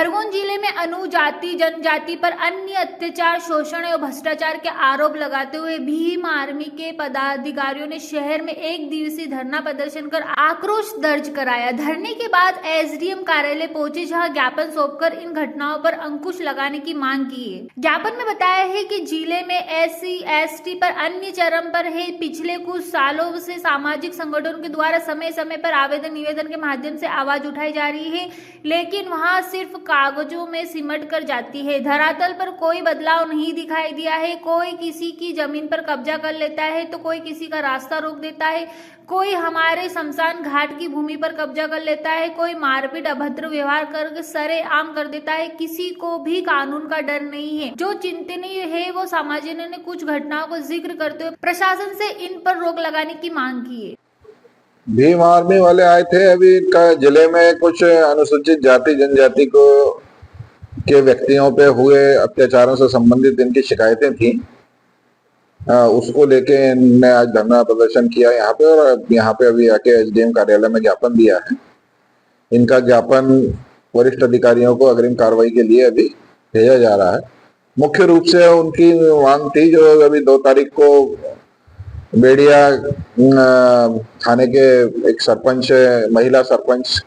खरगोन जिले में अनुजाति जनजाति पर अन्य अत्याचार, शोषण और भ्रष्टाचार के आरोप लगाते हुए भीम आर्मी के पदाधिकारियों ने शहर में एक दिवसीय धरना प्रदर्शन कर आक्रोश दर्ज कराया। धरने के बाद एसडीएम कार्यालय पहुंचे, जहां ज्ञापन सौंपकर इन घटनाओं पर अंकुश लगाने की मांग की है। ज्ञापन में बताया है कि जिले में SC/ST पर अन्य चरम पर है। पिछले कुछ सालों से सामाजिक संगठनों के द्वारा समय समय पर आवेदन निवेदन के माध्यम से आवाज उठाई जा रही है, लेकिन वहां सिर्फ कागजों में सिमट कर जाती है। धरातल पर कोई बदलाव नहीं दिखाई दिया है। कोई किसी की जमीन पर कब्जा कर लेता है तो कोई किसी का रास्ता रोक देता है, कोई हमारे शमशान घाट की भूमि पर कब्जा कर लेता है, कोई मारपीट अभद्र व्यवहार कर सरेआम कर देता है। किसी को भी कानून का डर नहीं है। जो चिंतनीय है वो समाजियों ने कुछ घटनाओं को जिक्र करते हुए प्रशासन से इन पर रोक लगाने की मांग की है। भीम आर्मी वाले आए थे। अभी इनका जिले में कुछ अनुसूचित जाति जनजाति को के व्यक्तियों पे हुए अत्याचारों से संबंधित इनकी शिकायतें थी। उसको लेके इनने आज धरना प्रदर्शन किया यहाँ पे, और यहाँ पे अभी आके एसडीएम कार्यालय में ज्ञापन दिया है। इनका ज्ञापन वरिष्ठ अधिकारियों को अग्रिम कार्रवाई के लिए अभी भेजा जा रहा है। मुख्य रूप से उनकी मांग थी, जो अभी 2 तारीख को बेड़िया थाने के एक सरपंच, महिला सरपंच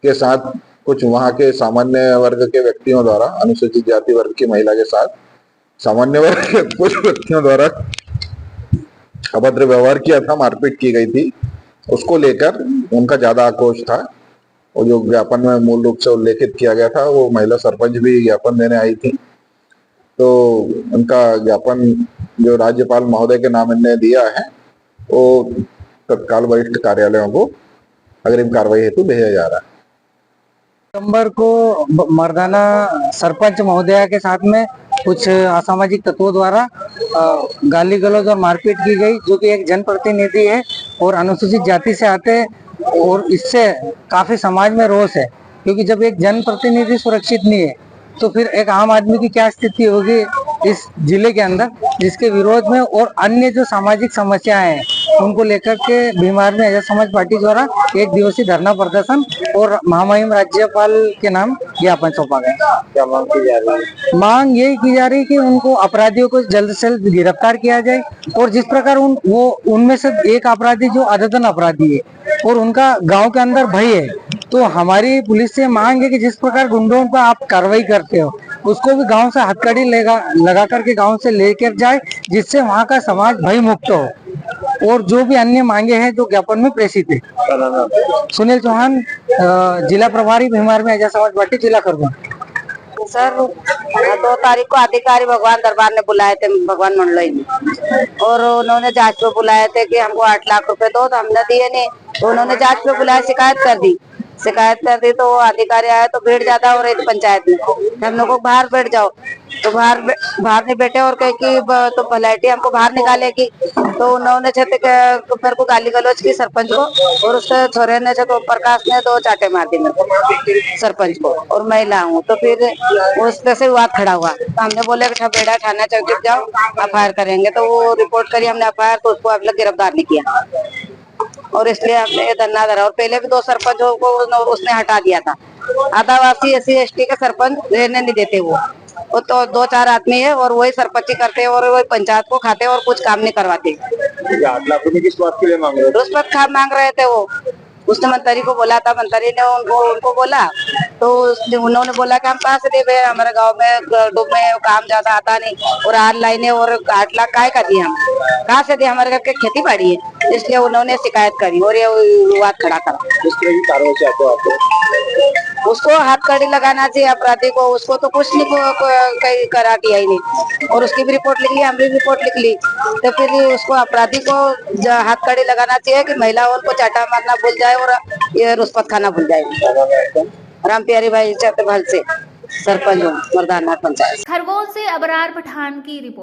के साथ कुछ वहां के सामान्य वर्ग के व्यक्तियों द्वारा, अनुसूचित जाति वर्ग की महिला के साथ सामान्य वर्ग के कुछ व्यक्तियों द्वारा अभद्र व्यवहार किया था, मारपीट की गई थी। उसको लेकर उनका ज्यादा आक्रोश था, और जो ज्ञापन में मूल रूप से उल्लेखित किया गया था, वो महिला सरपंच भी ज्ञापन देने आई थी। तो उनका ज्ञापन जो राज्यपाल महोदय के नाम इनने दिया है, वो तत्काल वरिष्ठ कार्यालयों को अग्रिम कार्रवाई हेतु भेजा जा रहा है। दिसंबर को मर्दाना सरपंच महोदया के साथ में कुछ असामाजिक तत्वों द्वारा गाली गलौज और मारपीट की गई, जो कि एक जनप्रतिनिधि है और अनुसूचित जाति से आते हैं, और इससे काफी समाज में रोष है। क्योंकि जब एक जनप्रतिनिधि सुरक्षित नहीं है तो फिर एक आम आदमी की क्या स्थिति होगी इस जिले के अंदर, जिसके विरोध में और अन्य जो सामाजिक समस्याएं हैं उनको लेकर के भीम आर्मी आजाद समाज पार्टी द्वारा एक दिवसीय धरना प्रदर्शन और महामहिम राज्यपाल के नाम ज्ञापन सौंपा गया। क्या मांग की जा रही है? मांग यही की जा रही है कि उनको अपराधियों को जल्द से जल्द गिरफ्तार किया जाए, और जिस प्रकार उनमें से एक अपराधी जो आदतन अपराधी है और उनका गांव के अंदर भय है, तो हमारी पुलिस से मांग है कि जिस प्रकार गुंडों पर आप कार्रवाई करते हो, उसको भी गांव से हथकड़ी लगा करके गांव से लेकर जाए, जिससे वहां का समाज भय मुक्त हो। और जो भी अन्य मांगे हैं जो ज्ञापन में प्रेषित है। सुनील चौहान, जिला प्रभारी भीम आर्मी आजाद समाज पार्टी, जिला खरगोन। सर 2 तारीख को अधिकारी भगवान दरबार ने बुलाए थे, भगवान मंडलोई में, और उन्होंने जांच पे बुलाए थे कि हमको 8 लाख रुपए दो, तो हमने दिए नहीं। तो उन्होंने जांच पे बुलाया, शिकायत कर दी तो अधिकारी आया तो भीड़ ज्यादा हो रही थी पंचायत में। हम लोग को बाहर बैठ जाओ, तो बाहर नहीं बैठे, और कहे कि तो पलैटी हमको बाहर निकालेगी। तो उन्होंने फिर को गाली गलौज की सरपंच को, और उसके छोरे ने प्रकाश ने 2 चाटे मार दी मेरे को, सरपंच को, और महिला हूँ। तो फिर उस तरह से विवाद खड़ा हुआ। तो हमने बोले कि बेड़ा थाना चौकी जाओ, FIR करेंगे। तो वो रिपोर्ट करी हमने FIR, तो उसको अब तक गिरफ्तार नहीं किया, और इसलिए हमने ये धरना धरा। और पहले भी 2 सरपंचों को उसने हटा दिया था। आदिवासी SC/ST के सरपंच रहने नहीं देते वो तो 2-4 आदमी है, और वही सरपंची करते हैं, और वही पंचायत को खाते हैं, और कुछ काम नहीं करवाते। 8 लाख रुपए किस बात के लिए मांग रहे थे? रुष्पत मांग रहे थे वो। उसने मंत्री को बोला था, मंत्री ने उनको बोला, तो उन्होंने बोला कि हम कहाँ से दे, हमारे गांव में काम ज्यादा आता नहीं, और 8 लाइनें और 8 लाख काय का दिए, हम कहाँ से दिए, हमारे घर के खेती बाड़ी है। इसलिए उन्होंने शिकायत करी और ये विवाद खड़ा करा। किस तरह की कार्रवाई चाहते हो आप? उसको हाथकड़ी लगाना चाहिए अपराधी को। उसको तो कुछ नहीं करा किया ही नहीं, और उसकी भी रिपोर्ट लिख ली, हम भी रिपोर्ट लिख ली। तो फिर उसको अपराधी को हाथकड़ी लगाना चाहिए कि महिलाओं को चाटा मारना भूल जाए और ये रुष्पत खाना भूल जाए। राम प्यारी भाई चतुर्भल से सरपंच मर्दाना पंचायत। खरगोन से अबरार पठान की रिपोर्ट।